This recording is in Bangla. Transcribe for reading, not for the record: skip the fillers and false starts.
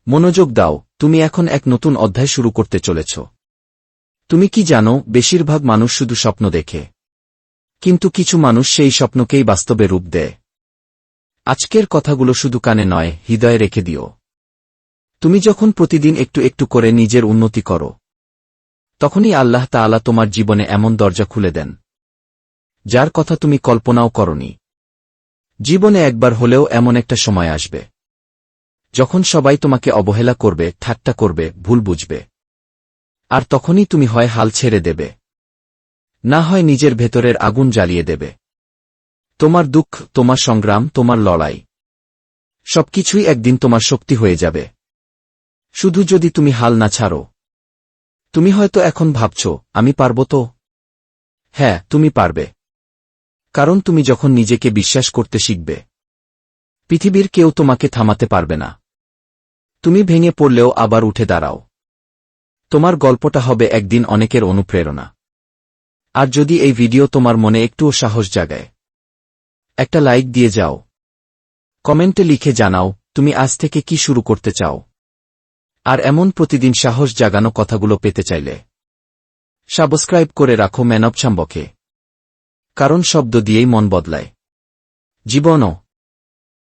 মনোযোগ দাও, তুমি এখন এক নতুন অধ্যায় শুরু করতে চলেছ। তুমি কি জানো, বেশিরভাগ মানুষ শুধু স্বপ্ন দেখে, কিন্তু কিছু মানুষ সেই স্বপ্নকেই বাস্তবে রূপ দেয়। আজকের কথাগুলো শুধু কানে নয়, হৃদয়ে রেখে দিও। তুমি যখন প্রতিদিন একটু একটু করে নিজের উন্নতি করো, তখনই আল্লাহ তাআলা তোমার জীবনে এমন দরজা খুলে দেন, যার কথা তুমি কল্পনাও করনি। জীবনে একবার হলেও এমন একটা সময় আসবে, যখন সবাই তোমাকে অবহেলা করবে, ঠাট্টা করবে, ভুল বুঝবে। আর তখনই তুমি হয় হাল ছেড়ে দেবে, না হয় নিজের ভেতরের আগুন জ্বালিয়ে দেবে। তোমার দুঃখ, তোমার সংগ্রাম, তোমার লড়াই, সবকিছুই একদিন তোমার শক্তি হয়ে যাবে, শুধু যদি তুমি হাল না ছাড়ো। তুমি হয়তো এখন ভাবছ, আমি পারব তো? হ্যাঁ, তুমি পারবে। কারণ তুমি যখন নিজেকে বিশ্বাস করতে শিখবে, পৃথিবীর কেউ তোমাকে থামাতে পারবে না। তুমি ভেঙে পড়লেও আবার উঠে দাঁড়াও। তোমার গল্পটা হবে একদিন অনেকের অনুপ্রেরণা। আর যদি এই ভিডিও তোমার মনে একটুও সাহস জাগায়, একটা লাইক দিয়ে যাও। কমেন্টে লিখে জানাও, তুমি আজ থেকে কি শুরু করতে চাও। আর এমন প্রতিদিন সাহস জাগানো কথাগুলো পেতে চাইলে সাবস্ক্রাইব করে রাখো ম্যান অব চাম্বকে। কারণ শব্দ দিয়েই মন বদলায়, জীবনও।